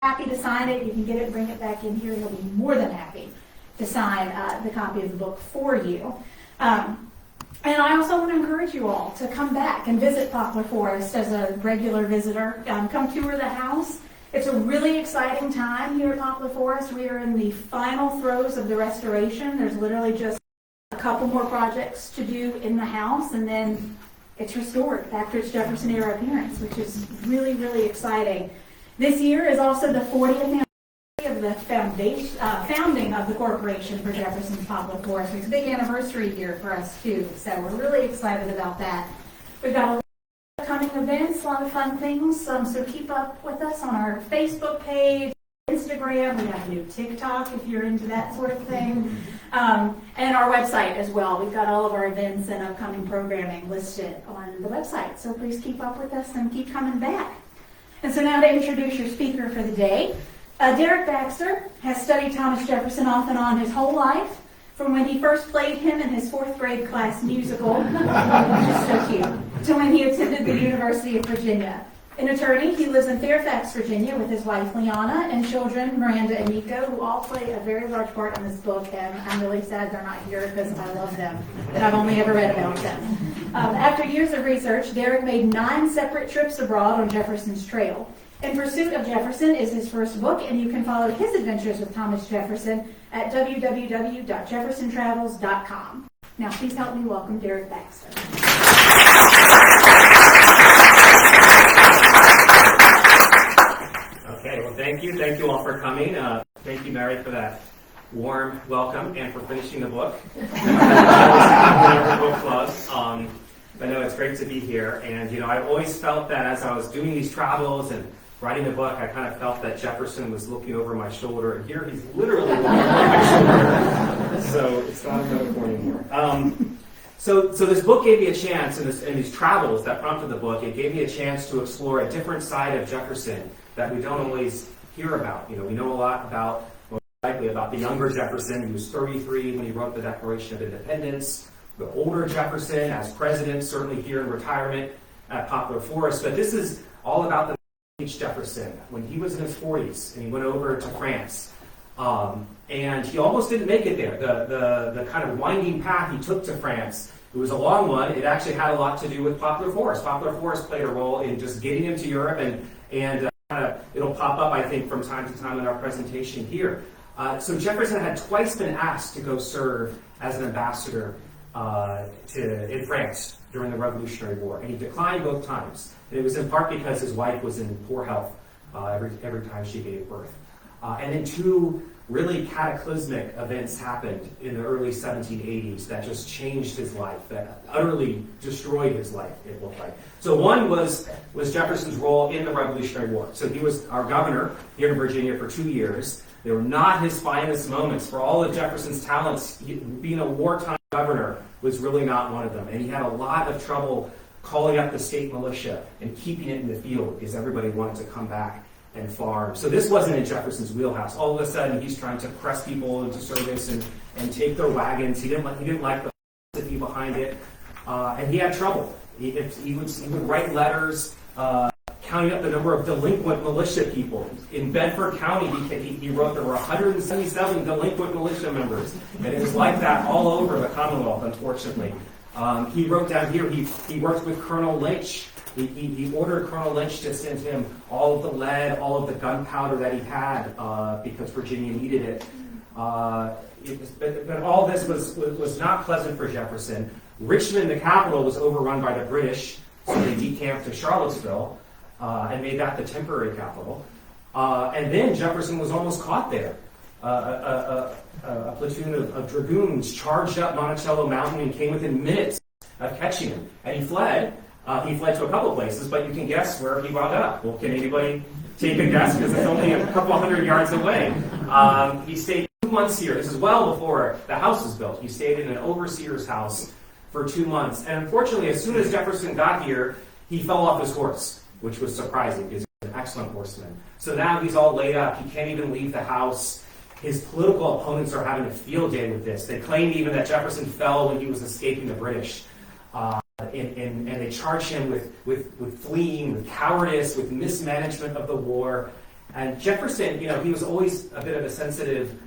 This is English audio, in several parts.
happy to sign it. You can get it and bring it back in here. He'll be more than happy to sign the copy of the book for you. And I also want to encourage you all to come back and visit Poplar Forest as a regular visitor. Come tour the house. It's a really exciting time here at Poplar Forest. We are in the final throes of the restoration. There's literally just a couple more projects to do in the house, and then it's restored back to its Jefferson era appearance, which is really, really exciting. This year is also the 40th anniversary of the founding of the corporation for Jefferson's Poplar Forest. It's a big anniversary year for us too, so we're really excited about that. We've got a lot of upcoming events, a lot of fun things, so keep up with us on our Facebook page, Instagram. We have a new TikTok if you're into that sort of thing, and our website as well. We've got all of our events and upcoming programming listed on the website, so please keep up with us and keep coming back. And so now to introduce your speaker for the day. Derek Baxter has studied Thomas Jefferson off and on his whole life, from when he first played him in his 4th grade class musical, which is so cute, to when he attended the University of Virginia. An attorney, he lives in Fairfax, Virginia, with his wife Liana and children Miranda and Nico, who all play a very large part in this book, and I'm really sad they're not here because I love them, and I've only ever read about them. After years of research, Derek made 9 separate trips abroad on Jefferson's trail. In Pursuit of Jefferson is his first book, and you can follow his adventures with Thomas Jefferson at www.jeffersontravels.com. Now, please help me welcome Derek Baxter. Okay, well, thank you. Thank you all for coming. Thank you, Mary, for that warm welcome and for finishing the book. Book club. I know it's great to be here, and I always felt that as I was doing these travels and writing the book, I kind of felt that Jefferson was looking over my shoulder, and here he's literally looking over my shoulder. So it's not a metaphor anymore. So this book gave me a chance, and these travels that prompted the book, it gave me a chance to explore a different side of Jefferson that we don't always hear about. We know a lot about, most likely, about the younger Jefferson. He was 33 when he wrote the Declaration of Independence. The older Jefferson as president, certainly here in retirement at Poplar Forest. But this is all about the age Jefferson when he was in his 40s and he went over to France. And he almost didn't make it there. The kind of winding path he took to France, it was a long one. It actually had a lot to do with Poplar Forest. Poplar Forest played a role in just getting him to Europe, and it'll pop up, I think, from time to time in our presentation here. So Jefferson had twice been asked to go serve as an ambassador in France during the Revolutionary War, and he declined both times. And it was in part because his wife was in poor health every time she gave birth. And then 2 really cataclysmic events happened in the early 1780s that just changed his life, that utterly destroyed his life, it looked like. So one was Jefferson's role in the Revolutionary War. So he was our governor here in Virginia for 2 years. They were not his finest moments. For all of Jefferson's talents, being a wartime governor was really not one of them. And he had a lot of trouble calling up the state militia and keeping it in the field because everybody wanted to come back and farm. So this wasn't in Jefferson's wheelhouse. All of a sudden, he's trying to press people into service and take their wagons. He didn't like the philosophy behind it, and he had trouble. He would write letters counting up the number of delinquent militia people. In Bedford County, he wrote there were 177 delinquent militia members, and it was like that all over the Commonwealth, unfortunately. He wrote down here, he worked with Colonel Lynch. He ordered Colonel Lynch to send him all of the lead, all of the gunpowder that he had, because Virginia needed it. But all this was not pleasant for Jefferson. Richmond, the capital, was overrun by the British, so they decamped to Charlottesville and made that the temporary capital. And then Jefferson was almost caught there. A platoon of dragoons charged up Monticello Mountain and came within minutes of catching him. And he fled. He fled to a couple places, but you can guess where he wound up. Well, can anybody take a guess? Because it's only a couple hundred yards away. He stayed 2 months here. This is well before the house was built. He stayed in an overseer's house for 2 months. And unfortunately, as soon as Jefferson got here, he fell off his horse, which was surprising because he was an excellent horseman. So now he's all laid up. He can't even leave the house. His political opponents are having a field day with this. They claimed even that Jefferson fell when he was escaping the British. And they charge him with fleeing, with cowardice, with mismanagement of the war. And Jefferson, he was always a bit of a sensitive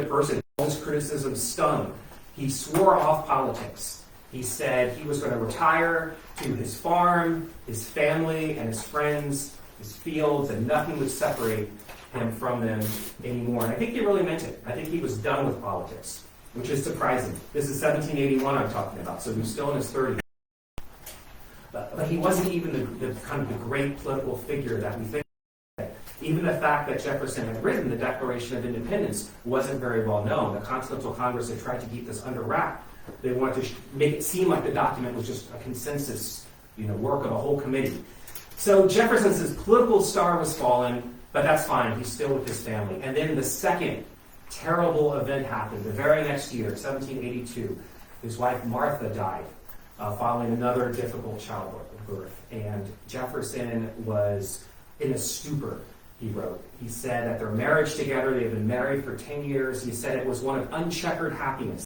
person. All his criticism stung. He swore off politics. He said he was going to retire to his farm, his family, and his friends, his fields, and nothing would separate him from them anymore. And I think he really meant it. I think he was done with politics, which is surprising. This is 1781 I'm talking about, so he was still in his 30s. But he wasn't even the kind of the great political figure that we think. Even the fact that Jefferson had written the Declaration of Independence wasn't very well known. The Continental Congress had tried to keep this under wrap. They wanted to make it seem like the document was just a consensus, work of a whole committee. So Jefferson's political star was fallen, but that's fine. He's still with his family. And then the second terrible event happened. The very next year, 1782, his wife Martha died following another difficult childbirth. And Jefferson was in a stupor. He wrote. He said that their marriage together, they had been married for 10 years. He said it was one of uncheckered happiness.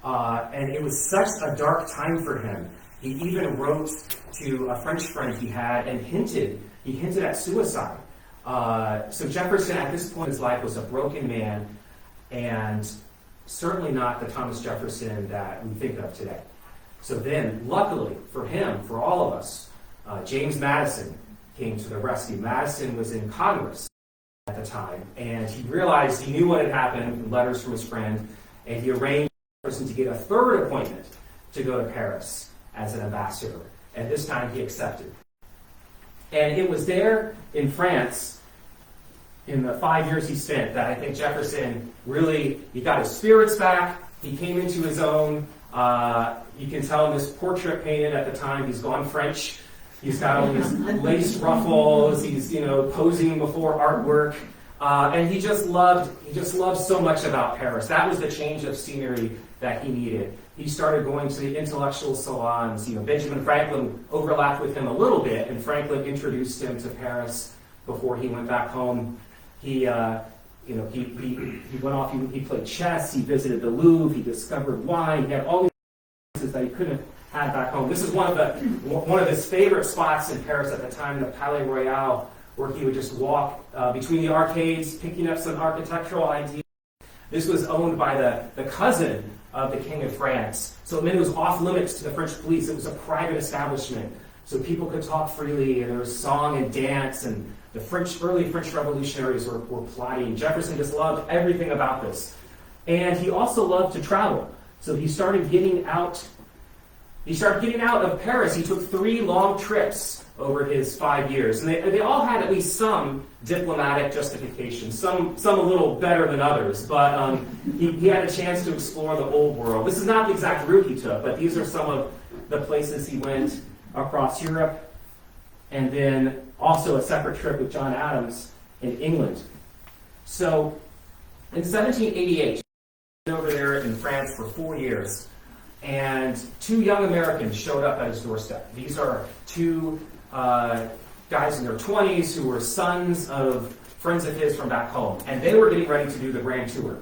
And it was such a dark time for him. He even wrote to a French friend he had and hinted at suicide. So Jefferson, at this point in his life, was a broken man, and certainly not the Thomas Jefferson that we think of today. So then, luckily for him, for all of us, James Madison came to the rescue. Madison was in Congress at the time, and he realized, he knew what had happened, letters from his friend, and he arranged Jefferson to get a third appointment to go to Paris as an ambassador. And this time he accepted. And it was there in France, in the 5 years he spent, that I think Jefferson really, he got his spirits back, he came into his own. You can tell in this portrait painted at the time, he's gone French. He's got all these lace ruffles. He's, posing before artwork, and he just loved so much about Paris. That was the change of scenery that he needed. He started going to the intellectual salons. Benjamin Franklin overlapped with him a little bit, and Franklin introduced him to Paris before he went back home. He went off. He played chess. He visited the Louvre. He discovered wine. He had all these places that he couldn't had back home. This is one of his favorite spots in Paris at the time, the Palais Royal, where he would just walk between the arcades, picking up some architectural ideas. This was owned by the cousin of the King of France, so it meant it was off limits to the French police. It was a private establishment, so people could talk freely, and there was song and dance, and the early French revolutionaries were plotting. Jefferson just loved everything about this, and he also loved to travel. So he started getting out. He started getting out of Paris. He took 3 long trips over his 5 years. And they all had at least some diplomatic justification, some a little better than others. But he had a chance to explore the old world. This is not the exact route he took, but these are some of the places he went across Europe. And then also a separate trip with John Adams in England. So in 1788, he was over there in France for 4 years. And 2 young Americans showed up at his doorstep. These are 2 guys in their 20s who were sons of friends of his from back home. And they were getting ready to do the Grand Tour,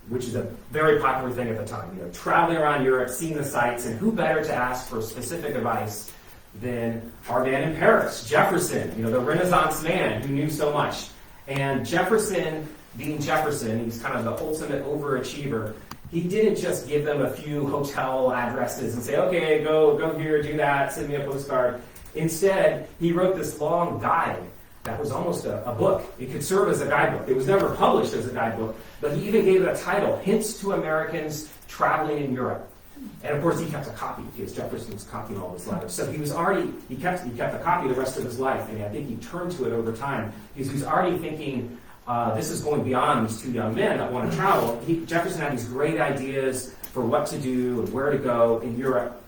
which is a very popular thing at the time. Traveling around Europe, seeing the sights, and who better to ask for specific advice than our man in Paris, Jefferson, the Renaissance man who knew so much. And Jefferson, being Jefferson, he's kind of the ultimate overachiever. He didn't just give them a few hotel addresses and say, okay, go here, do that, send me a postcard. Instead, he wrote this long guide that was almost a book. It could serve as a guidebook. It was never published as a guidebook, but he even gave it a title, Hints to Americans Traveling in Europe. And of course, he kept a copy because Jefferson was copying all his letters. So he kept a copy the rest of his life, and I think he turned to it over time because he was already thinking, this is going beyond these 2 young men that want to travel. Jefferson had these great ideas for what to do and where to go in Europe.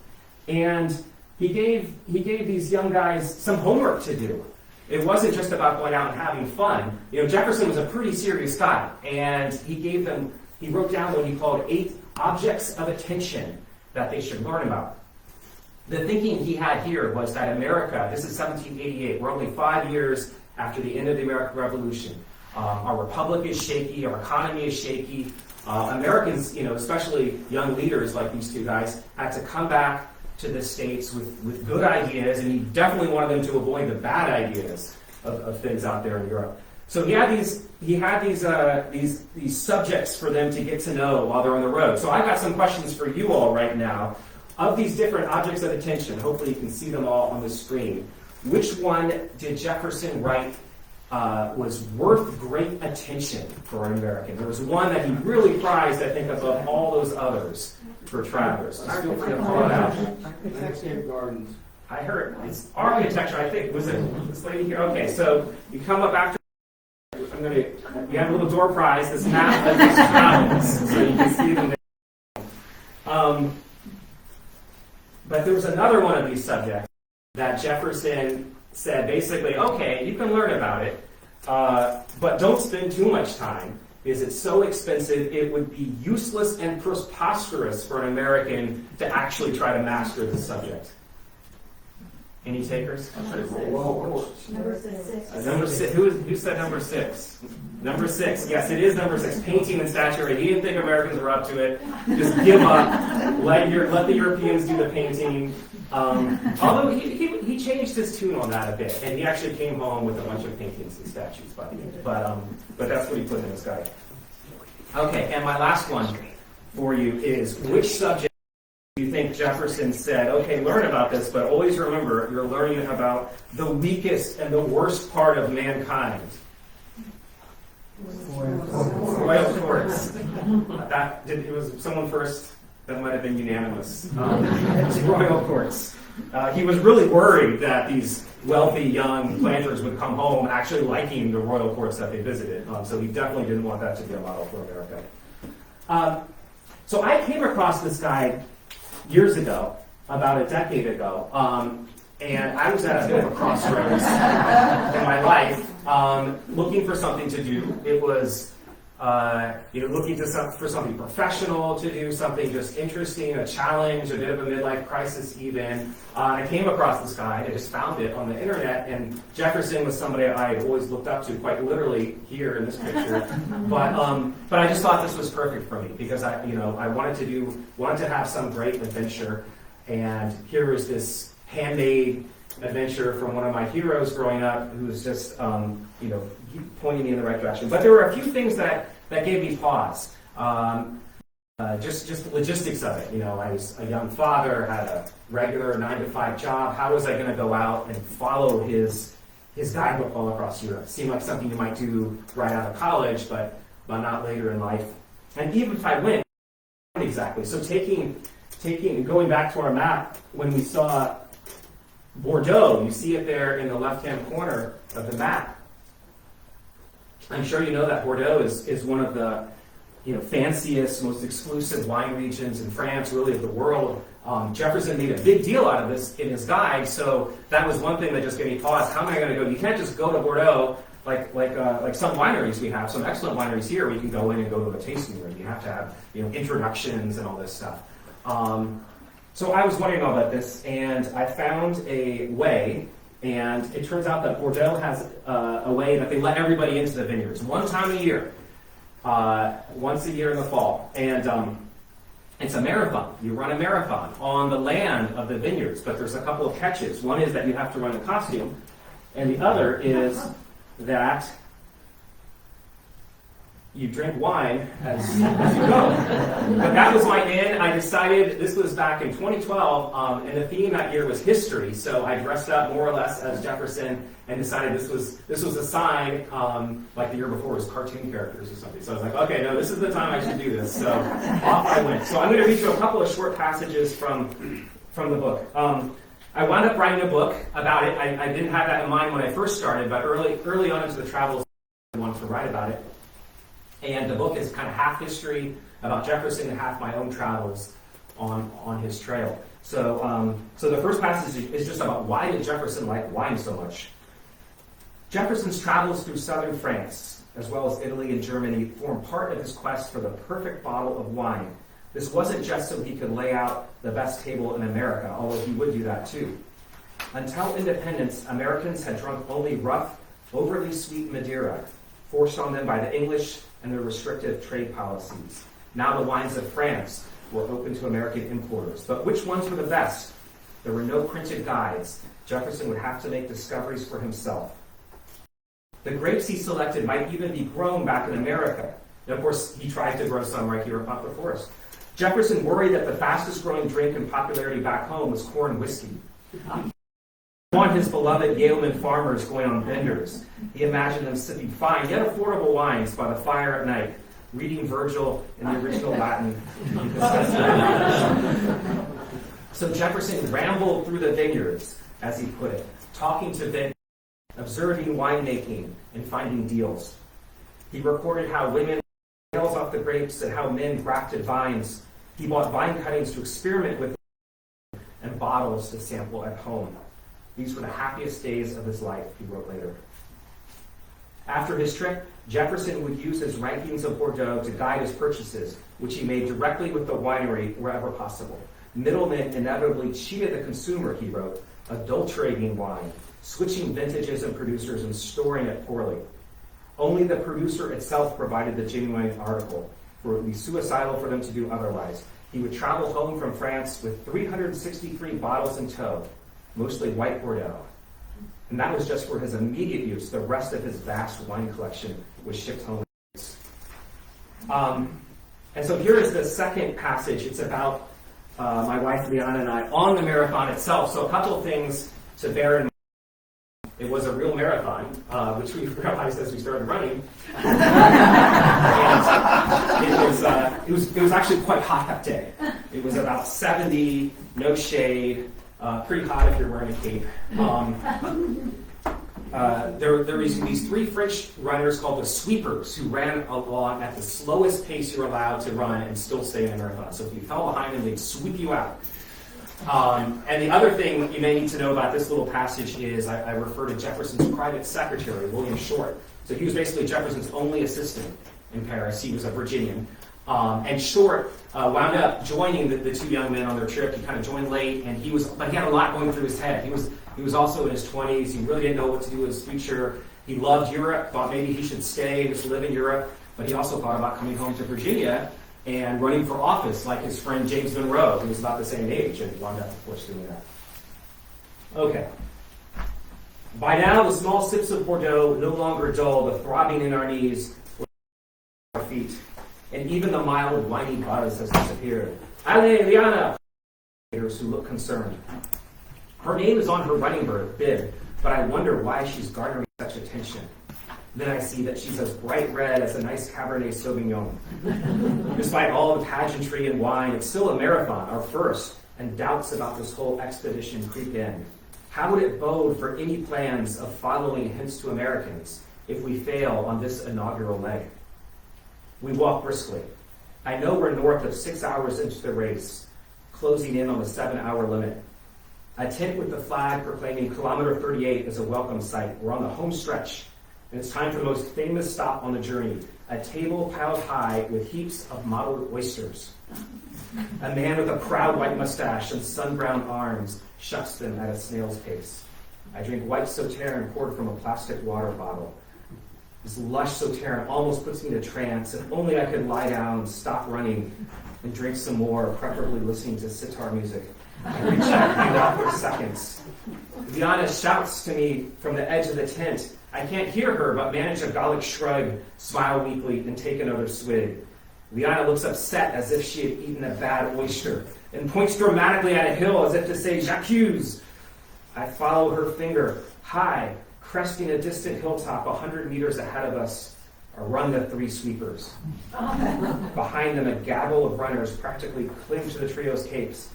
And he gave these young guys some homework to do. It wasn't just about going out and having fun. Jefferson was a pretty serious guy, and he wrote down what he called 8 objects of attention that they should learn about. The thinking he had here was that America, this is 1788, we're only 5 years after the end of the American Revolution. Our republic is shaky, our economy is shaky. Americans, especially young leaders like these 2 guys, had to come back to the States with good ideas, and he definitely wanted them to avoid the bad ideas of things out there in Europe. So he had these subjects for them to get to know while they're on the road. So I've got some questions for you all right now. Of these different objects of attention, hopefully you can see them all on the screen. Which one did Jefferson write was worth great attention for an American? There was one that he really prized, I think, above all those others for travelers. Just feel free to call it out. Landscape gardens. I heard it's architecture, I think. Was it this lady here? Okay, so you come up after. You have a little door prize, this map of these travels, so you can see them there. But there was another one of these subjects that Jefferson said basically, okay, you can learn about it, but don't spend too much time, because it's so expensive, it would be useless and preposterous for an American to actually try to master the subject. Any takers? Number 6. Number 6. Who said number 6? Number 6. Yes, it is number 6. Painting and statuary. He didn't think Americans were up to it. Just give up. Let the Europeans do the painting. Although he changed his tune on that a bit, and he actually came home with a bunch of paintings and statues by the end. But that's what he put in his guide. Okay, and my last one for you is, which subject do you think Jefferson said, okay, learn about this, but always remember you're learning about the weakest and the worst part of mankind? Royal courts. It was someone first. That might have been unanimous. It was royal courts. He was really worried that these wealthy young planters would come home actually liking the royal courts that they visited. So he definitely didn't want that to be a model for America. So I came across this guy years ago, about a decade ago, and I was at a bit of a crossroads in my life, looking for something to do. It was looking for something professional to do, something just interesting, a challenge, a bit of a midlife crisis even. I came across this guy. I just found it on the internet, and Jefferson was somebody I had always looked up to, quite literally here in this picture. But I just thought this was perfect for me because I wanted to have some great adventure, and here is this handmade adventure from one of my heroes growing up, who was just pointing me in the right direction. But there were a few things that gave me pause. Just the logistics of it. I was a young father, had a regular 9-to-5 job. How was I going to go out and follow his guidebook all across Europe? Seemed like something you might do right out of college, but not later in life. And even if I went, exactly. So going back to our map, when we saw Bordeaux, you see it there in the left-hand corner of the map. I'm sure you know that Bordeaux is one of the fanciest, most exclusive wine regions in France, really of the world. Jefferson made a big deal out of this in his guide, so that was one thing that just gave me pause. How am I going to go? You can't just go to Bordeaux like some wineries we have, some excellent wineries here. We can go in and go to a tasting room. You have to have introductions and all this stuff. So I was wondering about this, and I found a way. And it turns out that Bordeaux has a way that they let everybody into the vineyards one time a year, once a year in the fall. And it's a marathon. You run a marathon on the land of the vineyards, but there's a couple of catches. One is that you have to run a costume, and the other is that you drink wine as you go. But that was my in. I decided, this was back in 2012, and the theme that year was history, so I dressed up more or less as Jefferson and decided this was a sign, like the year before was cartoon characters or something. So I was like, okay, no, this is the time I should do this. So off I went. So I'm going to read you a couple of short passages from the book. I wound up writing a book about it. I didn't have that in mind when I first started, but early on into the travels, I wanted to write about it. And the book is kind of half history about Jefferson and half my own travels on his trail. So the first passage is just about why did Jefferson like wine so much. Jefferson's travels through southern France, as well as Italy and Germany, form part of his quest for the perfect bottle of wine. This wasn't just so he could lay out the best table in America, although he would do that too. Until independence, Americans had drunk only rough, overly sweet Madeira, forced on them by the English and their restrictive trade policies. Now the wines of France were open to American importers. But which ones were the best? There were no printed guides. Jefferson would have to make discoveries for himself. The grapes he selected might even be grown back in America. And of course, he tried to grow some right here in Poplar Forest. Jefferson worried that the fastest growing drink in popularity back home was corn whiskey. He wanted his beloved Yaleman farmers going on benders. He imagined them sipping fine yet affordable wines by the fire at night, reading Virgil in the original Latin. So Jefferson rambled through the vineyards, as he put it, talking to vendors, observing winemaking, and finding deals. He recorded how women nails off the grapes and how men grafted vines. He bought vine cuttings to experiment with and bottles to sample at home. These were the happiest days of his life, he wrote later. After his trip, Jefferson would use his rankings of Bordeaux to guide his purchases, which he made directly with the winery wherever possible. Middlemen inevitably cheated the consumer, he wrote, adulterating wine, switching vintages and producers, and storing it poorly. Only the producer itself provided the genuine article, for it would be suicidal for them to do otherwise. He would travel home from France with 363 bottles in tow, mostly white Bordeaux. And that was just for his immediate use. The rest of his vast wine collection was shipped home. And so here is the second passage. It's about my wife, Liana, and I on the marathon itself. So a couple of things to bear in mind. It was a real marathon, which we realized as we started running. And it was actually quite hot that day. It was about 70, no shade, pretty hot if you're wearing a cape. There were these three French runners called the sweepers who ran along at the slowest pace you're allowed to run and still stay in a marathon. So if you fell behind them, they'd sweep you out. And the other thing you may need to know about this little passage is I refer to Jefferson's private secretary, William Short. So he was basically Jefferson's only assistant in Paris. He was a Virginian. And Short wound up joining the two young men on their trip. He kind of joined late, but he had a lot going through his head. He was also in his 20s. He really didn't know what to do with his future. He loved Europe, thought maybe he should stay and just live in Europe. But he also thought about coming home to Virginia and running for office like his friend James Monroe, who was about the same age, and wound up, of course, doing that. Okay. By now, the small sips of Bordeaux no longer dull the throbbing in our knees or our feet, and even the mild, whiny buzz has disappeared. Allez, Liana! Who look concerned. Her name is on her running bib, but I wonder why she's garnering such attention. Then I see that she's as bright red as a nice Cabernet Sauvignon. Despite all the pageantry and wine, it's still a marathon, our first, and doubts about this whole expedition creep in. How would it bode for any plans of following hints to Americans if we fail on this inaugural leg? We walk briskly. I know we're north of 6 hours into the race, closing in on the 7-hour limit. A tent with the flag proclaiming kilometer 38 is a welcome sight. We're on the home stretch. And it's time for the most famous stop on the journey, a table piled high with heaps of mottled oysters. A man with a proud white mustache and sun-browned arms shucks them at a snail's pace. I drink white Sauternes poured from a plastic water bottle. This lush Sauternes almost puts me in a trance. If only I could lie down, stop running, and drink some more, preferably listening to sitar music. I reach out and out for seconds. Liana shouts to me from the edge of the tent. I can't hear her, but manage a Gallic shrug, smile weakly, and take another swig. Liana looks upset as if she had eaten a bad oyster, and points dramatically at a hill as if to say, J'accuse. I follow her finger. High, cresting a distant hilltop 100 meters ahead of us, run the three sweepers. Behind them, a gaggle of runners practically cling to the trio's capes,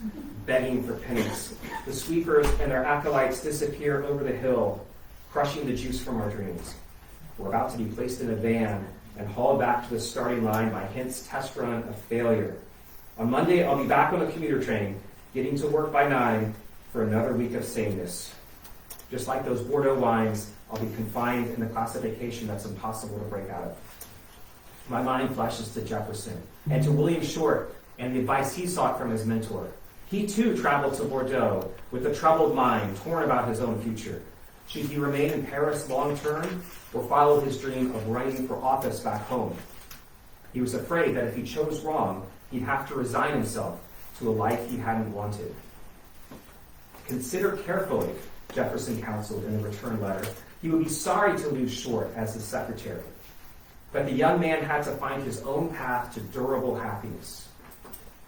begging for pennies. The sweepers and their acolytes disappear over the hill, crushing the juice from our dreams. We're about to be placed in a van and hauled back to the starting line by Hint's test run of failure. On Monday, I'll be back on the commuter train, getting to work by 9 for another week of sameness. Just like those Bordeaux wines, I'll be confined in the classification that's impossible to break out of. My mind flashes to Jefferson and to William Short and the advice he sought from his mentor. He too traveled to Bordeaux with a troubled mind, torn about his own future. Should he remain in Paris long term or follow his dream of running for office back home? He was afraid that if he chose wrong, he'd have to resign himself to a life he hadn't wanted. Consider carefully, Jefferson counseled in a return letter, He would be sorry to lose Short as his secretary. But the young man had to find his own path to durable happiness.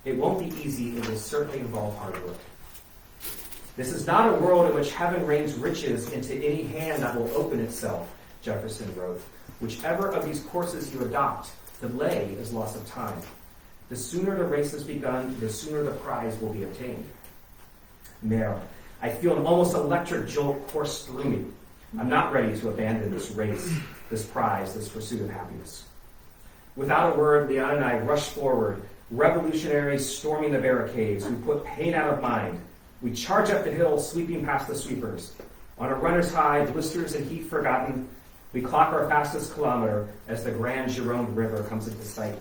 It won't be easy. It will certainly involve hard work. This is not a world in which heaven rains riches into any hand that will open itself, Jefferson wrote. Whichever of these courses you adopt, delay is loss of time. The sooner the race is begun, the sooner the prize will be obtained. Mare, I feel an almost electric jolt course through me. I'm not ready to abandon this race, this prize, this pursuit of happiness. Without a word, Leon and I rushed forward, revolutionaries storming the barricades. We put pain out of mind. We charge up the hill, sweeping past the sweepers. On a runner's high, blisters and heat forgotten, we clock our fastest kilometer as the Grand Gironde River comes into sight.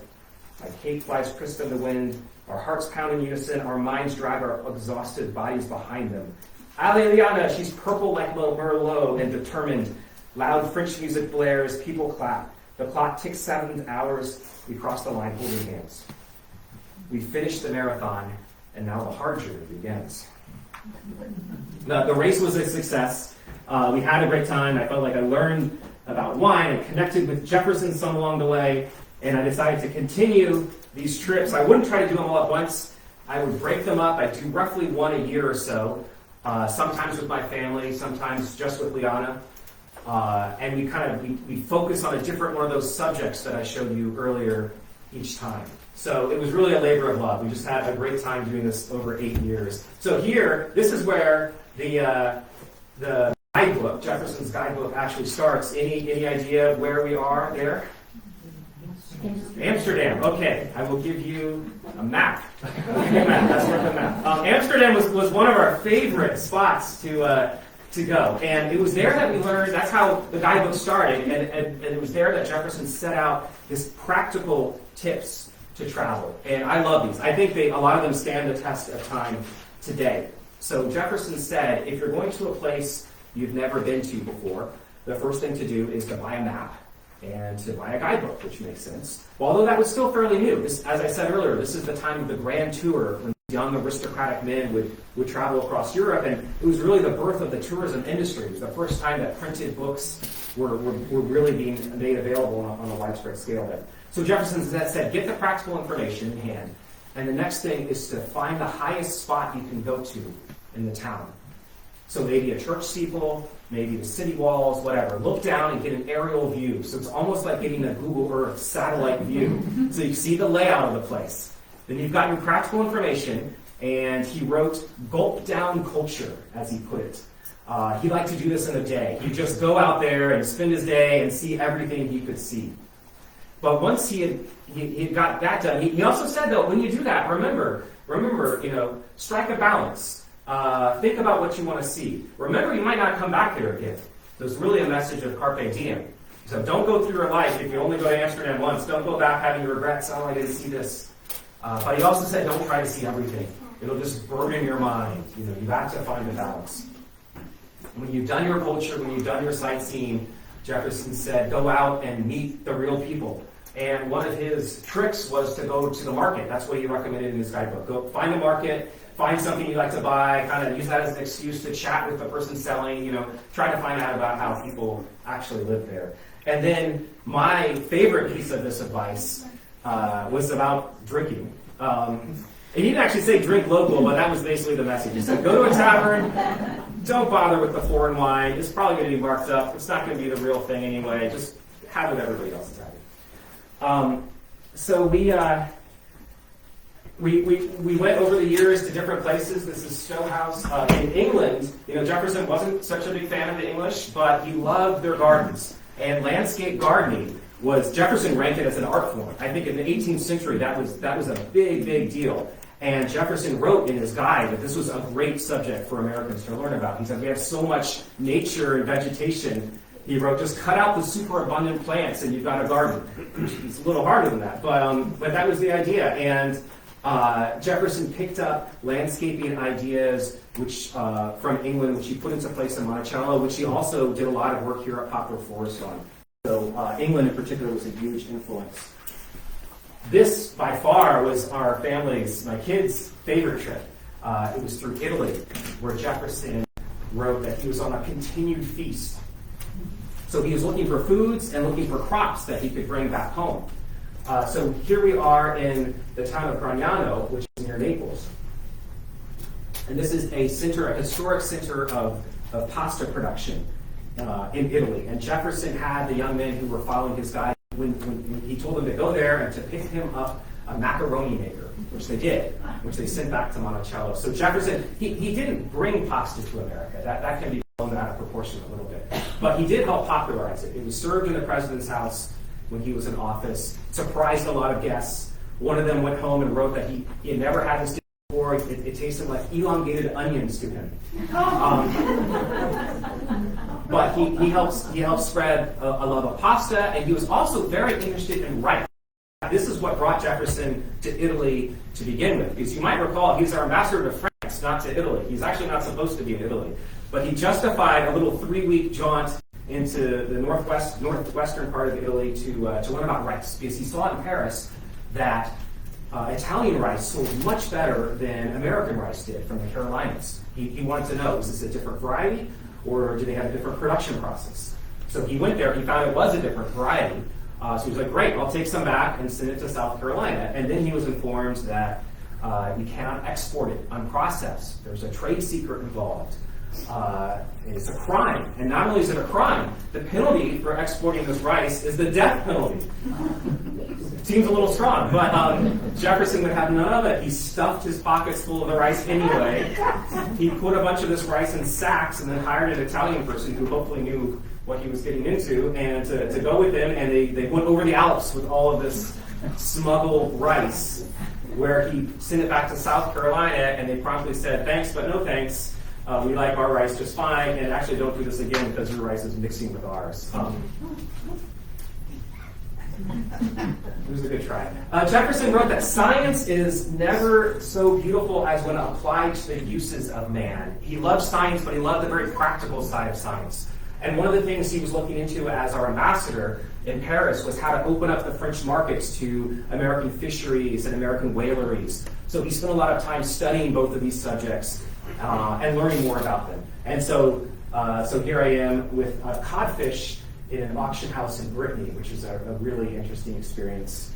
My cape flies crisp in the wind, our hearts pound in unison, our minds drive our exhausted bodies behind them. Allez, Liana, she's purple like Merlot and determined. Loud French music blares, people clap. The clock ticks 7 hours. We cross the line holding hands. We finish the marathon, and now the hard journey begins. The race was a success. We had a great time. I felt like I learned about wine and connected with Jefferson some along the way, and I decided to continue these trips. I wouldn't try to do them all at once. I would break them up. I'd do roughly one a year or so, sometimes with my family, sometimes just with Liana. And we focus on a different one of those subjects that I showed you earlier each time. So it was really a labor of love. We just had a great time doing this over 8 years. So here, this is where the guidebook, Jefferson's guidebook, actually starts. Any idea where we are there? Amsterdam. Okay, I will give you a map. That's worth a map. Amsterdam was one of our favorite spots to go, and it was there that we learned. That's how the guidebook started, and it was there that Jefferson set out his practical tips to travel. And I love these. I think a lot of them stand the test of time today. So Jefferson said, if you're going to a place you've never been to before, the first thing to do is to buy a map and to buy a guidebook, which makes sense. Well, although that was still fairly new. As I said earlier, this is the time of the Grand Tour, when young aristocratic men would travel across Europe, and it was really the birth of the tourism industry. It was the first time that printed books were really being made available on a widespread scale then. So Jefferson said, get the practical information in hand, and the next thing is to find the highest spot you can go to in the town. So maybe a church steeple, maybe the city walls, whatever. Look down and get an aerial view. So it's almost like getting a Google Earth satellite view. So you see the layout of the place. Then you've got your practical information, and he wrote, gulp down culture, as he put it. He liked to do this in a day. He'd just go out there and spend his day and see everything he could see. But once he had got that done, he also said, though, when you do that, remember, strike a balance. Think about what you want to see. Remember, you might not come back here again. There's really a message of carpe diem. So don't go through your life. If you only go to Amsterdam once, don't go back having regrets. Oh, I didn't see this. But he also said, don't try to see everything. It'll just burden your mind. You have to find a balance. When you've done your culture, when you've done your sightseeing, Jefferson said, go out and meet the real people. And one of his tricks was to go to the market. That's what he recommended in his guidebook. Go find the market, find something you like to buy, kind of use that as an excuse to chat with the person selling, try to find out about how people actually live there. And then my favorite piece of this advice was about drinking. He didn't actually say drink local, but that was basically the message. He said, go to a tavern, don't bother with the foreign wine. It's probably going to be marked up. It's not going to be the real thing anyway. Just have what everybody else is having. So we went over the years to different places. This is Stowe House. In England, Jefferson wasn't such a big fan of the English, but he loved their gardens. And landscape gardening Jefferson ranked it as an art form. I think in the 18th century that was a big, big deal. And Jefferson wrote in his guide that this was a great subject for Americans to learn about. He said, we have so much nature and vegetation. He wrote, just cut out the superabundant plants and you've got a garden. It's a little harder than that, but that was the idea. And Jefferson picked up landscaping ideas from England, which he put into place in Monticello, which he also did a lot of work here at Poplar Forest on. So England in particular was a huge influence. This, by far, was my kids' favorite trip. It was through Italy, where Jefferson wrote that he was on a continued feast. So he was looking for foods and looking for crops that he could bring back home. So here we are in the town of Gragnano, which is near Naples. And this is a historic center of pasta production in Italy. And Jefferson had the young men who were following his guide when he told them to go there and to pick him up a macaroni maker, which they did, which they sent back to Monticello. So Jefferson, he didn't bring pasta to America. That can be blown out of proportion a little bit. But he did help popularize it. It was served in the president's house when he was in office, surprised a lot of guests. One of them went home and wrote that he had never had this dish before. It tasted like elongated onions to him. But he helped spread a love of pasta, and he was also very interested in rice. This is what brought Jefferson to Italy to begin with, because you might recall he's our ambassador to France, not to Italy. He's actually not supposed to be in Italy. But he justified a little 3-week jaunt into the northwestern part of Italy to learn about rice, because he saw in Paris that Italian rice sold much better than American rice did from the Carolinas. He wanted to know, is this a different variety, or do they have a different production process? So he went there, he found it was a different variety. So he was like, great, I'll take some back and send it to South Carolina. And then he was informed that you cannot export it unprocessed. There's a trade secret involved. It's a crime. And not only is it a crime, the penalty for exporting this rice is the death penalty. Seems a little strong, but Jefferson would have none of it. He stuffed his pockets full of the rice anyway. He put a bunch of this rice in sacks and then hired an Italian person who hopefully knew what he was getting into, and to go with him, and they went over the Alps with all of this smuggled rice, where he sent it back to South Carolina, and they promptly said, thanks, but no thanks. We like our rice just fine, and actually don't do this again because your rice is mixing with ours. It was a good try. Jefferson wrote that science is never so beautiful as when applied to the uses of man. He loved science, but he loved the very practical side of science. And one of the things he was looking into as our ambassador in Paris was how to open up the French markets to American fisheries and American whaleries. So he spent a lot of time studying both of these subjects and learning more about them. And so here I am with codfish in an auction house in Brittany, which is a really interesting experience.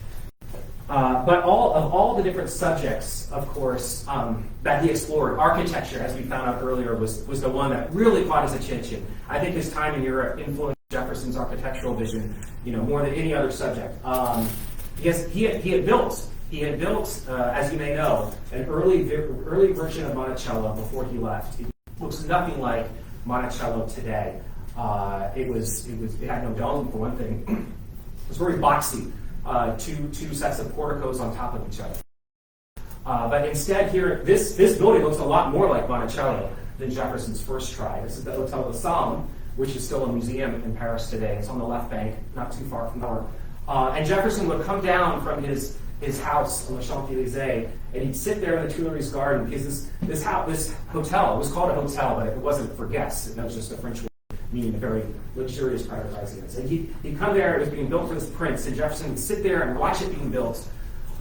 But all the different subjects, of course, that he explored, architecture, as we found out earlier, was the one that really caught his attention. I think his time in Europe influenced Jefferson's architectural vision, more than any other subject. Because he had built, as you may know, an early version of Monticello before he left. It looks nothing like Monticello today. It had no dome, for one thing. It was very boxy. Two sets of porticos on top of each other. But instead here, this building looks a lot more like Monticello than Jefferson's first try. This is the Hotel de Salm, which is still a museum in Paris today. It's on the left bank, not too far from there. And Jefferson would come down from his house on the Champs-Élysées, and he'd sit there in the Tuileries garden, because this hotel, it was called a hotel, but it wasn't for guests. It was just a French word meaning a very luxurious private residence. And he'd come there, it was being built for this prince, and Jefferson would sit there and watch it being built.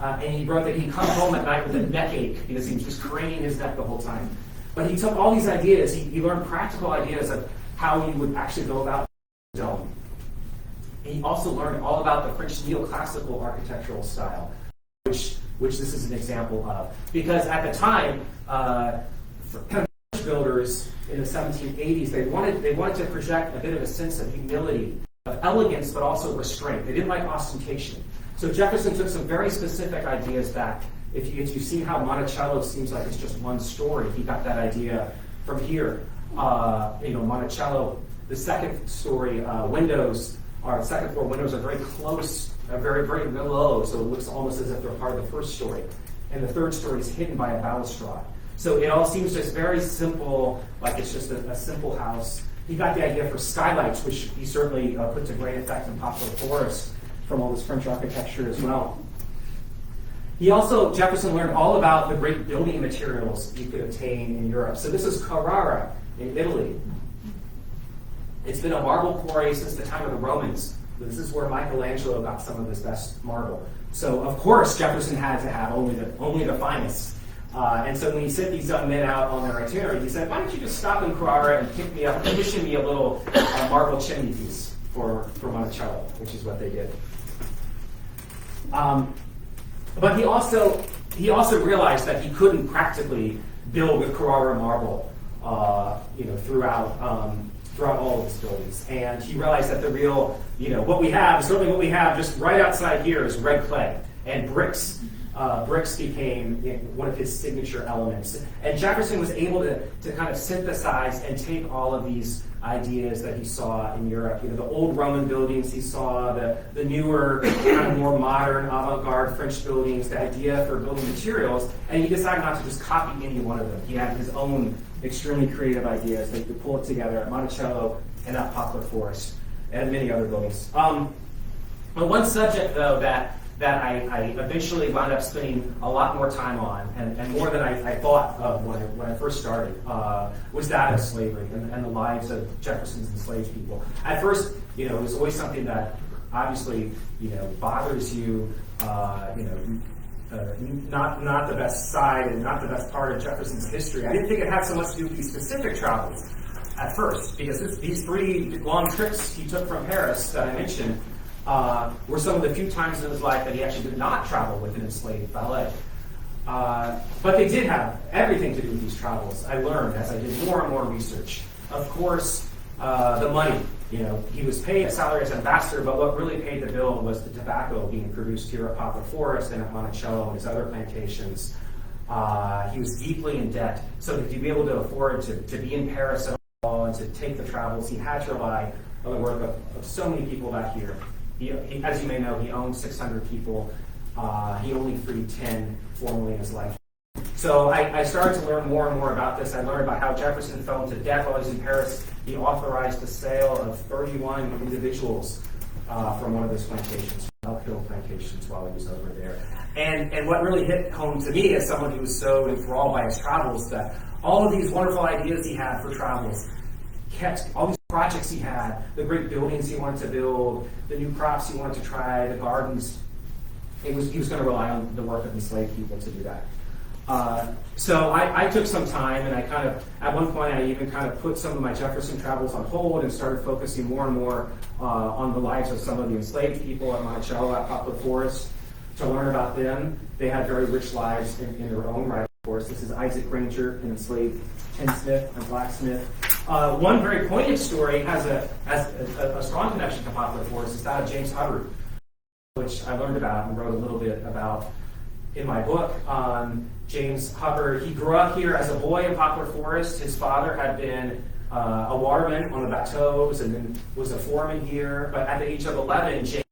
And he wrote that he'd come home at night with a neck ache because he was just craning his neck the whole time. But he took all these ideas, he learned practical ideas of how he would actually go about the dome. And he also learned all about the French neoclassical architectural style, which this is an example of. Because at the time, French builders in the 1780s, they wanted to project a bit of a sense of humility, of elegance, but also restraint. They didn't like ostentation. So Jefferson took some very specific ideas back. If you've seen how Monticello seems like it's just one story, he got that idea from here. Monticello, the second story second floor windows are very close, very, very low, so it looks almost as if they're part of the first story. And the third story is hidden by a balustrade. So it all seems just very simple, like it's just a simple house. He got the idea for skylights, which he certainly put to great effect in Poplar Forest from all this French architecture as well. Jefferson learned all about the great building materials you could obtain in Europe. So this is Carrara in Italy. It's been a marble quarry since the time of the Romans. This is where Michelangelo got some of his best marble. So of course Jefferson had to have only the finest. And so when he sent these young men out on their itinerary, he said, why don't you just stop in Carrara and pick me up, commission me a little marble chimney piece. for Monticello, which is what they did. But he also realized that he couldn't practically build a Carrara marble, throughout all of his buildings. And he realized that the real, what we have just right outside here is red clay and bricks. Bricks became one of his signature elements. And Jefferson was able to kind of synthesize and take all of these ideas that he saw in Europe. The old Roman buildings he saw, the newer, kind of more modern, avant-garde French buildings, the idea for building materials, and he decided not to just copy any one of them. He had his own extremely creative ideas that he could pull it together at Monticello and at Poplar Forest and many other buildings. But one subject, though, that I eventually wound up spending a lot more time on, and more than I thought of when I first started, was that of slavery and the lives of Jefferson's enslaved people. At first, it was always something that obviously, bothers you, not the best side and not the best part of Jefferson's history. I didn't think it had so much to do with these specific travels at first, because these 3 long trips he took from Paris that I mentioned were some of the few times in his life that he actually did not travel with an enslaved valet. But they did have everything to do with these travels. I learned as I did more and more research. Of course, the money. He was paid a salary as ambassador, but what really paid the bill was the tobacco being produced here at Poplar Forest and at Monticello and his other plantations. He was deeply in debt, so to be able to afford to be in Paris at all and to take the travels, he had to rely on the work of so many people back here. He, as you may know, he owned 600 people. He only freed 10 formally in his life. So I started to learn more and more about this. I learned about how Jefferson fell into debt while he was in Paris. He authorized the sale of 31 individuals from one of those plantations, Elk Hill plantations, while he was over there. And what really hit home to me as someone who was so enthralled by his travels, that all of these wonderful ideas he had for travels kept all these projects he had, the great buildings he wanted to build, the new crops he wanted to try, the gardens. He was going to rely on the work of enslaved people to do that. So I took some time, and I kind of, at one point, I even kind of put some of my Jefferson travels on hold and started focusing more and more on the lives of some of the enslaved people at Monticello, at Poplar Forest, to learn about them. They had very rich lives in their own right, of course. This is Isaac Granger, an enslaved tinsmith and blacksmith. One very poignant story has a strong connection to Poplar Forest. Is that of James Hubbard, which I learned about and wrote a little bit about in my book. James Hubbard, he grew up here as a boy in Poplar Forest. His father had been a waterman on the bateaus and then was a foreman here. But at the age of 11, James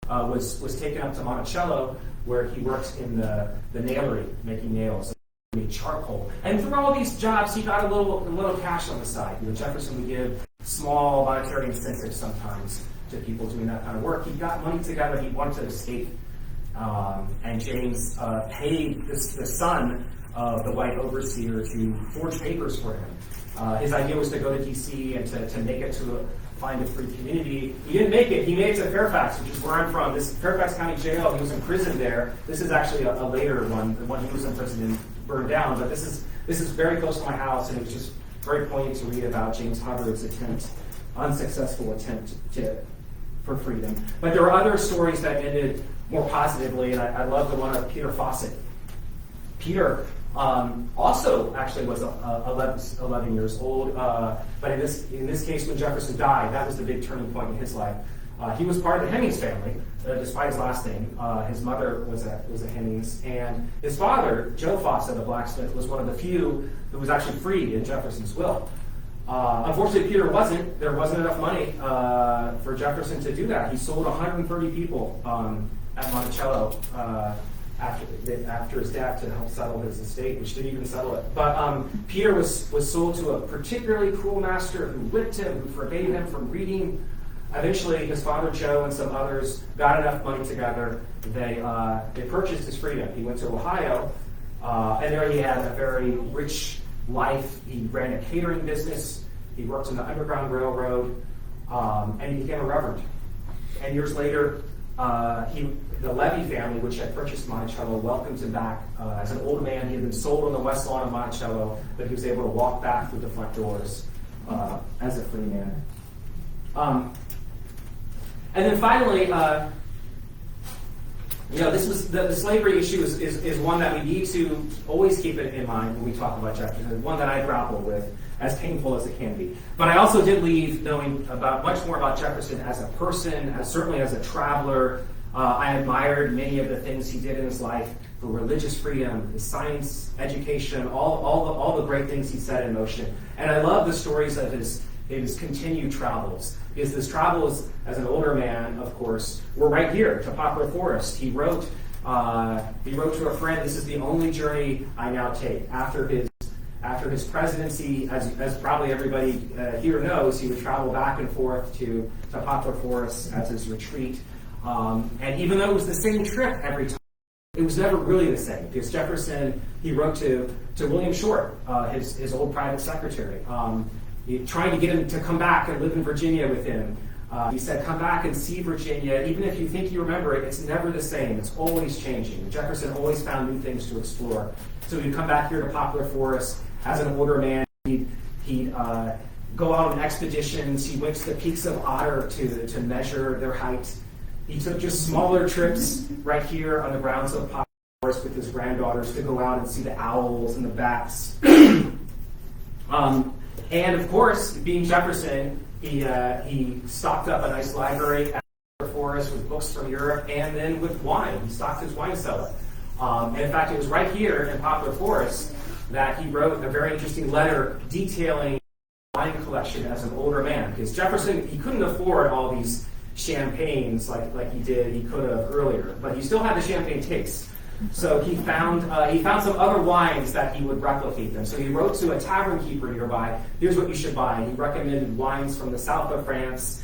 was taken up to Monticello, where he worked in the nailery, making nails, made charcoal. And through all these jobs, he got a little cash on the side. Jefferson would give small monetary incentives sometimes to people doing that kind of work. He got money together. He wanted to escape. And James paid the son of the white overseer to forge papers for him. His idea was to go to D.C. and to make it to find a free community. He didn't make it. He made it to Fairfax, which is where I'm from. This Fairfax County Jail. He was in prison there. This is actually a later one. The one he was in prison and burned down. But this is very close to my house, and it was just very poignant to read about James Hubbard's unsuccessful attempt for freedom. But there were other stories that ended more positively, and I love the one of Peter Fawcett. Peter also actually was 11 years old, but in this case, when Jefferson died, that was the big turning point in his life. He was part of the Hemmings family, despite his last name. His mother was a Hemmings, and his father, Joe Fawcett, the blacksmith, was one of the few who was actually freed in Jefferson's will. Unfortunately, Peter wasn't. There wasn't enough money for Jefferson to do that. He sold 130 people at Monticello after his death to help settle his estate, which didn't even settle it. But Peter was sold to a particularly cruel master who whipped him, who forbade him from reading. Eventually, his father Joe and some others got enough money together. They purchased his freedom. He went to Ohio, and there he had a very rich life. He ran a catering business. He worked in the Underground Railroad, and he became a reverend. And years later, the Levy family, which had purchased Monticello, welcomed him back as an old man. He had been sold on the west lawn of Monticello, but he was able to walk back through the front doors as a free man. And then finally, this was the slavery issue is one that we need to always keep it in mind when we talk about Jefferson, one that I grapple with, as painful as it can be. But I also did leave knowing about much more about Jefferson as a person, certainly as a traveler. I admired many of the things he did in his life for religious freedom, his science, education, all the great things he set in motion. And I love the stories of his continued travels. Because his travels as an older man, of course, were right here to Poplar Forest. He wrote to a friend, "This is the only journey I now take." After his presidency, as probably everybody here knows, he would travel back and forth to Poplar Forest as his retreat. And even though it was the same trip every time, it was never really the same. Because Jefferson, he wrote to William Short, his old private secretary, trying to get him to come back and live in Virginia with him. He said, "Come back and see Virginia. Even if you think you remember it, it's never the same. It's always changing." Jefferson always found new things to explore. So he'd come back here to Poplar Forest as an older man. He'd go out on expeditions. He went to the peaks of Otter to measure their height. He took just smaller trips right here on the grounds of Poplar Forest with his granddaughters to go out and see the owls and the bats. And of course, being Jefferson, he stocked up a nice library at the forest with books from Europe, and then with wine. He stocked his wine cellar. And in fact, it was right here in Poplar Forest that he wrote a very interesting letter detailing his wine collection as an older man. Because Jefferson, he couldn't afford all these champagnes like he could have earlier, but he still had the champagne taste. So he found some other wines that he would replicate them. So he wrote to a tavern keeper nearby, "Here's what you should buy." He recommended wines from the south of France.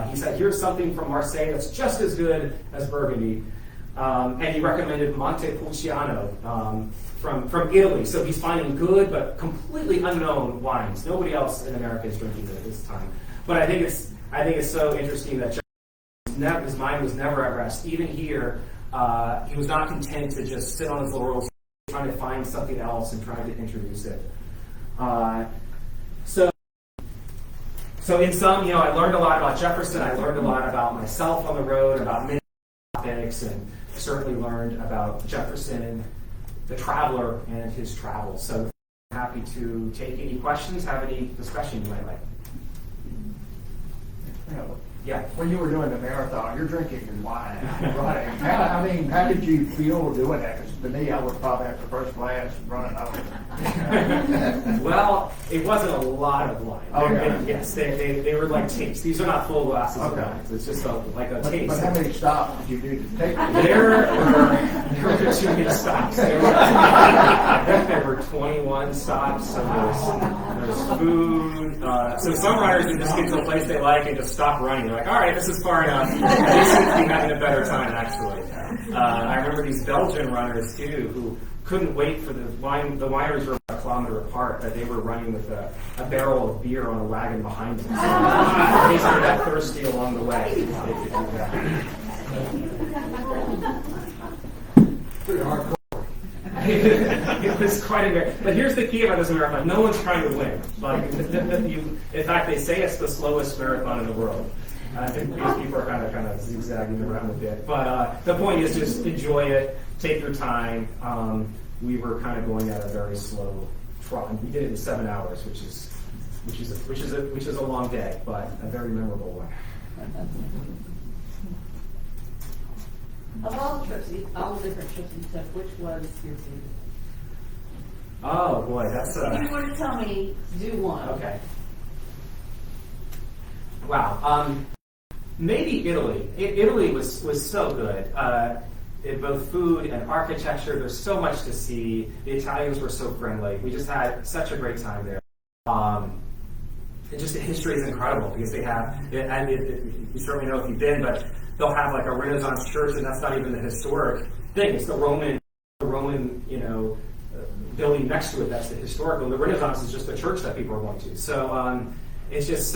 He said, "Here's something from Marseille that's just as good as Burgundy." And he recommended Montepulciano from Italy. So he's finding good but completely unknown wines. Nobody else in America is drinking it at this time. But I think it's so interesting that his mind was never at rest. Even here, he was not content to just sit on his laurels, trying to find something else and trying to introduce it. So in sum, I learned a lot about Jefferson. I learned a lot about myself on the road, about many topics, and certainly learned about Jefferson, the traveler, and his travels. So I'm happy to take any questions, have any discussion you might like. Yeah. When you were doing the marathon, you're drinking your wine, right? How did you feel doing that? Because to me, I would probably have the first glass and running over. Well, it wasn't a lot of wine. Okay. Yes, they were like tastes. These are not full glasses of wine. It's just like a taste. But how many stops did you do to take? There were too many stops. I think there were 21 stops. So there's food. So some riders would just get to a place they like and just stop running. They're like, all right, this is far enough. They seem to be having a better time, actually. I remember these Belgian runners, too, who couldn't wait for the wineries were a kilometer apart, but they were running with a barrel of beer on a wagon behind them. So in case they got thirsty along the way, they could do that. Pretty hardcore. It was quite embarrassing. But here's the key about this marathon. No one's trying to win. In fact, they say it's the slowest marathon in the world. I think these people are kind of zigzagging around a bit. But the point is just enjoy it. Take your time. We were kind of going at a very slow trot. We did it in 7 hours, which is a long day, but a very memorable one. Of all the trips, all the different trips you took, which was your favorite? Oh boy, that's If you were to tell me, do one. Okay. Wow. Maybe Italy. Italy was so good. In both food and architecture, there's so much to see. The Italians were so friendly. We just had such a great time there. And just the history is incredible because they have, and you certainly know if you've been, but they'll have like a Renaissance church, and that's not even the historic thing. It's the Roman, building next to it. That's the historical. The Renaissance is just the church that people are going to. So it's just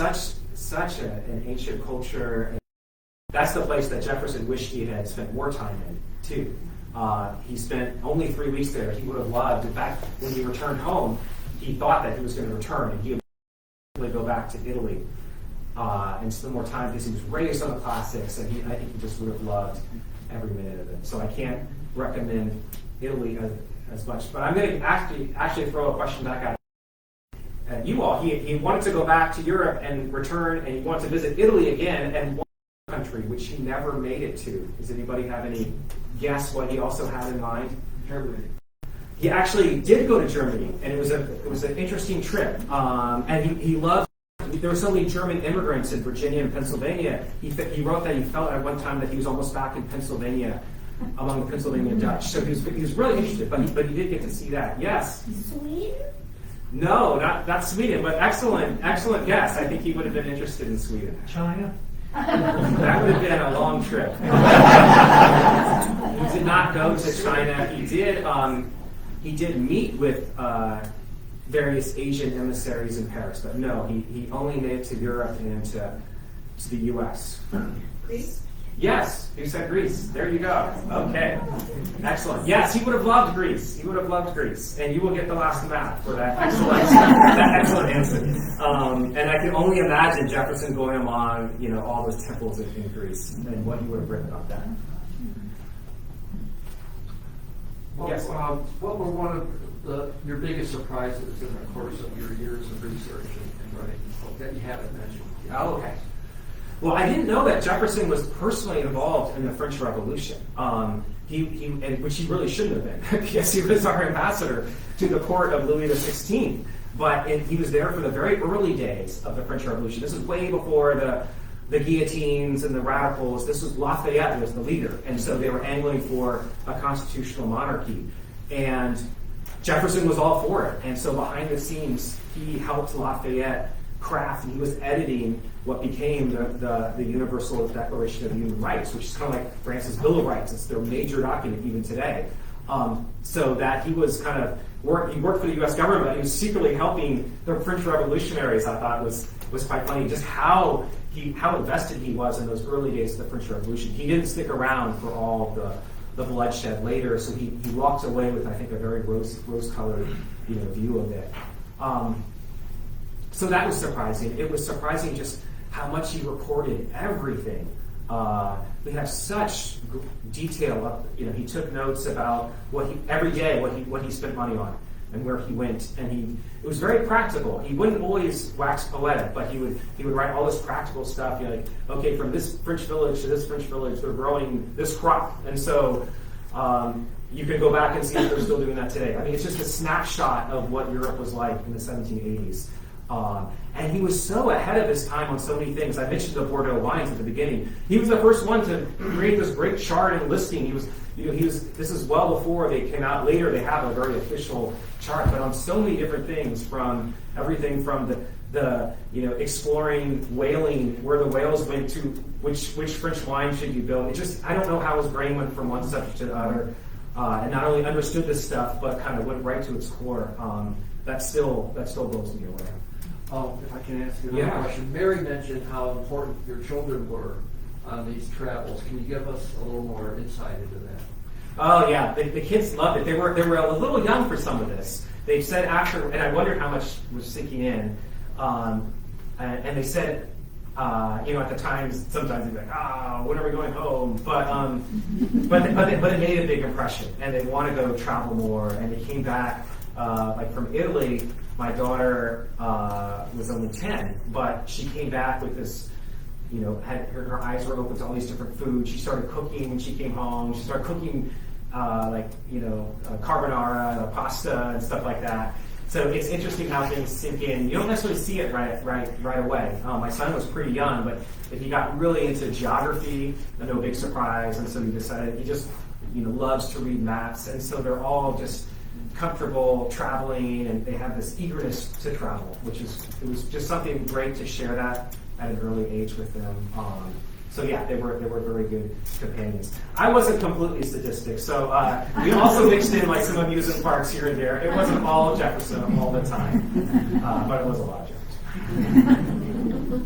such an ancient culture. And that's the place that Jefferson wished he had spent more time in too. He spent only 3 weeks there. He would have loved. In fact, when he returned home, he thought that he was going to return, and he would go back to Italy. and spend more time because he was raised on the classics, and I think he just would have loved every minute of it. So I can't recommend Italy as much. But I'm going to actually throw a question back at you all. He wanted to go back to Europe and return, and he wanted to visit Italy again, and one country which he never made it to. Does anybody have any guess what he also had in mind? Germany. He actually did go to Germany, and it was an interesting trip. And he loved. There were so many German immigrants in Virginia and Pennsylvania. He wrote that he felt at one time that he was almost back in Pennsylvania, among the Pennsylvania Dutch. So he was really interested, but he did get to see that. Yes. Sweden? No, not Sweden, but excellent guess. I think he would have been interested in Sweden. China? That would have been a long trip. He did not go to China. He did meet with various Asian emissaries in Paris, but no, he only made it to Europe and to the U.S. Greece? Yes, you said Greece. There you go. Okay, excellent. Yes, he would have loved Greece. He would have loved Greece, and you will get the last map for that excellent answer. And I can only imagine Jefferson going among all those temples in Greece and what he would have written about that. Yes. What were one of your biggest surprises in the course of your years of research and writing that you haven't mentioned? Oh, okay. Well, I didn't know that Jefferson was personally involved in the French Revolution, which he really shouldn't have been, because he was our ambassador to the court of Louis XVI. But he was there for the very early days of the French Revolution. This is way before the guillotines and the radicals. This was Lafayette was the leader, and so they were angling for a constitutional monarchy. And Jefferson was all for it, and so behind the scenes, he helped Lafayette craft, and he was editing what became the Universal Declaration of Human Rights, which is kind of like France's Bill of Rights. It's their major document even today. So that he was kind of he worked for the U.S. government. He was secretly helping the French revolutionaries. I thought was quite funny, just how invested he was in those early days of the French Revolution. He didn't stick around for all the bloodshed later, so he walked away with, I think, a very rose-colored view of it. So that was surprising. It was surprising just how much he recorded everything. We have such detail. He took notes about every day what he spent money on and where he went, and it was very practical. He wouldn't always wax poetic, but he would write all this practical stuff. Like, okay, from this French village to this French village, they're growing this crop, and so you can go back and see if they're still doing that today. I mean, it's just a snapshot of what Europe was like in the 1780s. And he was so ahead of his time on so many things. I mentioned the Bordeaux wines at the beginning. He was the first one to create this great chart and listing. This is well before they came out. Later, they have a very official chart, but on so many different things, from everything from the exploring whaling, where the whales went to, which French wine should you build. I don't know how his brain went from one subject to the other, and not only understood this stuff, but kind of went right to its core. That still blows me away. If I can ask you another question. Mary mentioned how important your children were on these travels. Can you give us a little more insight into that? Oh yeah, the kids loved it. They were a little young for some of this. They said after, and I wondered how much was sinking in. And they said, at the time, sometimes they'd be like, when are we going home? But it made a big impression, and they want to go travel more. And they came back, like from Italy. My daughter was only 10, but she came back with this, her eyes were open to all these different foods. She started cooking when she came home. She started cooking carbonara, pasta, and stuff like that. So it's interesting how things sink in. You don't necessarily see it right away. My son was pretty young, but if he got really into geography, no big surprise. And so he decided he just loves to read maps, and so they're all just comfortable traveling, and they have this eagerness to travel, it was just something great to share that at an early age with them. So yeah, they were very good companions. I wasn't completely sadistic, so we also mixed in like some amusement parks here and there. It wasn't all Jefferson all the time, but it was a lot of Jefferson.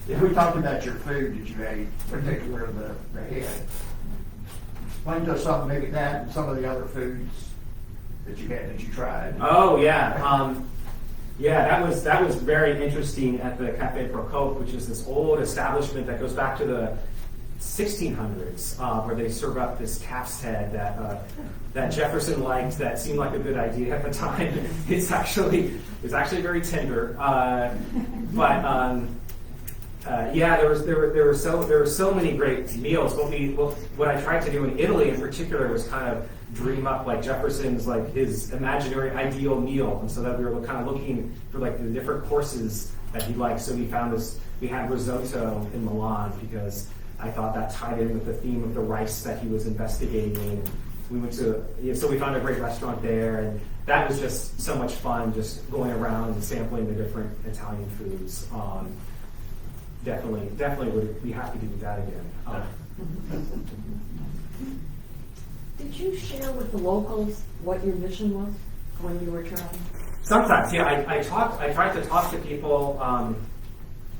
If we talked about your food that you ate, particularly the head, explain to us something, maybe that and some of the other foods that you had that you tried. Oh yeah. Yeah, that was very interesting at the Café Procope, which is this old establishment that goes back to the 1600s, where they serve up this calf's head that Jefferson liked. That seemed like a good idea at the time. It's actually very tender, yeah, there were so many great meals. What I tried to do in Italy in particular was kind of dream up like Jefferson's like his imaginary ideal meal, and so that we were kind of looking for like the different courses that he liked. So we had risotto in Milan because I thought that tied in with the theme of the rice that he was investigating. We went to so we found a great restaurant there, and that was just so much fun, just going around and sampling the different Italian foods. Definitely would be happy to do that again. Did you share with the locals what your mission was when you were traveling? Sometimes, yeah. I tried to talk to people.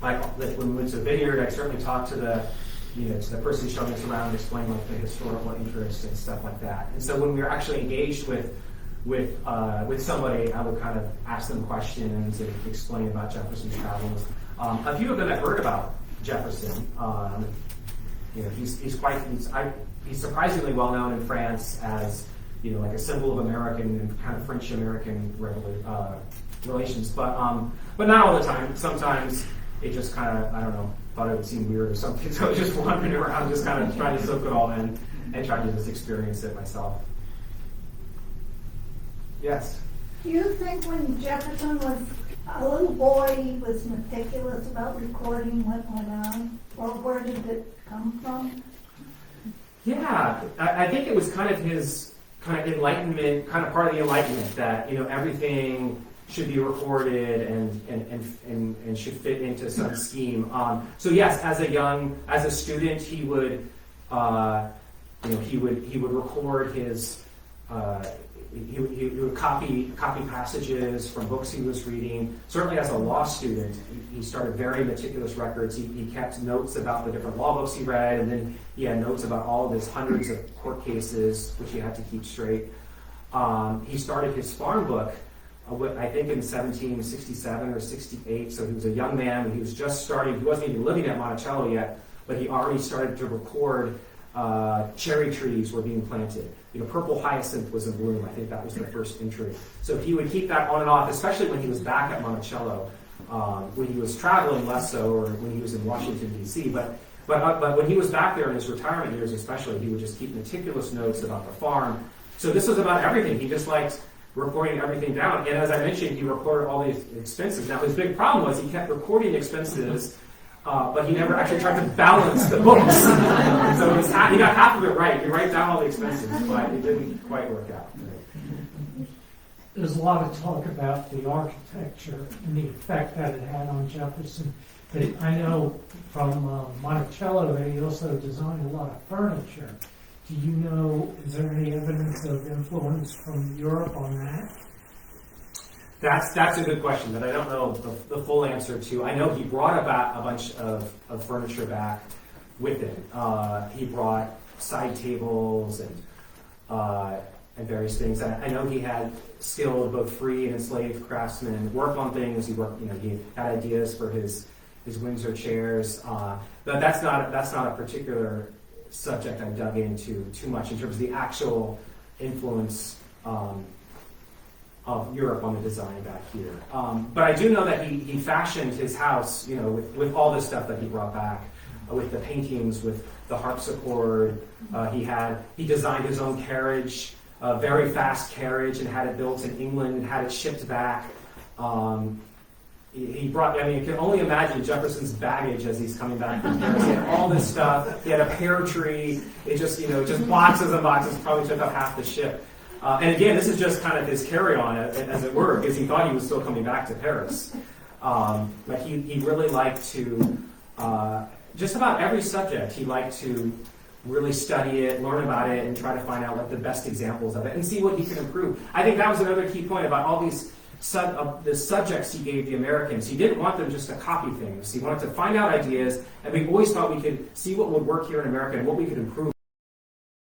Like when we went to the vineyard, I certainly talked to the person showing us around, explain like the historical interest and stuff like that. And so when we were actually engaged with somebody, I would kind of ask them questions and explain about Jefferson's travels. A few of them had heard about Jefferson. He's surprisingly well known in France as like a symbol of American and kind of French-American relations, but not all the time. Sometimes it just kind of, I don't know, thought it would seem weird or something, so I was just wandering around, just kind of trying to soak it all in and trying to just experience it myself. Yes. Do you think when Jefferson was a little boy, he was meticulous about recording what went on? Or where did it come from? Yeah, I think it was kind of his kind of enlightenment, kind of part of the enlightenment that everything should be recorded and should fit into some scheme. So yes, as a student, he would record his. He would copy passages from books he was reading. Certainly as a law student, he started very meticulous records. He kept notes about the different law books he read, and then he had notes about all of his hundreds of court cases, which he had to keep straight. He started his farm book, I think in 1767 or 68, so he was a young man. He was just starting. He wasn't even living at Monticello yet, but he already started to record cherry trees were being planted. Purple hyacinth was in bloom. I think that was the first entry. So he would keep that on and off, especially when he was back at Monticello. When he was traveling, less so, or when he was in Washington, D.C. But when he was back there in his retirement years especially, he would just keep meticulous notes about the farm. So this was about everything. He just liked recording everything down. And as I mentioned, he recorded all these expenses. Now his big problem was he kept recording expenses, but he never actually tried to balance the books. So he got half of it right. He wrote down all the expenses, but it didn't quite work out. There's a lot of talk about the architecture and the effect that it had on Jefferson. But I know from Monticello that he also designed a lot of furniture. Do you know, is there any evidence of influence from Europe on that? That's a good question that I don't know the full answer to. I know he brought about a bunch of furniture back with him. He brought side tables and various things. I know he had skilled both free and enslaved craftsmen work on things. He worked, he had ideas for his Windsor chairs. But that's not a particular subject I dug into too much in terms of the actual influence of Europe on the design back here. But I do know that he fashioned his house, with all this stuff that he brought back, with the paintings, with the harpsichord. He designed his own carriage, a very fast carriage, and had it built in England and had it shipped back. He brought, you can only imagine Jefferson's baggage as he's coming back from Paris. He had all this stuff. He had a pear tree. It just boxes and boxes, probably took up half the ship. And again, this is just kind of his carry-on, as it were, because he thought he was still coming back to Paris. But he really liked to, just about every subject, he liked to really study it, learn about it, and try to find out the best examples of it, and see what he could improve. I think that was another key point about all these the subjects he gave the Americans. He didn't want them just to copy things. He wanted to find out ideas, and we always thought we could see what would work here in America and what we could improve.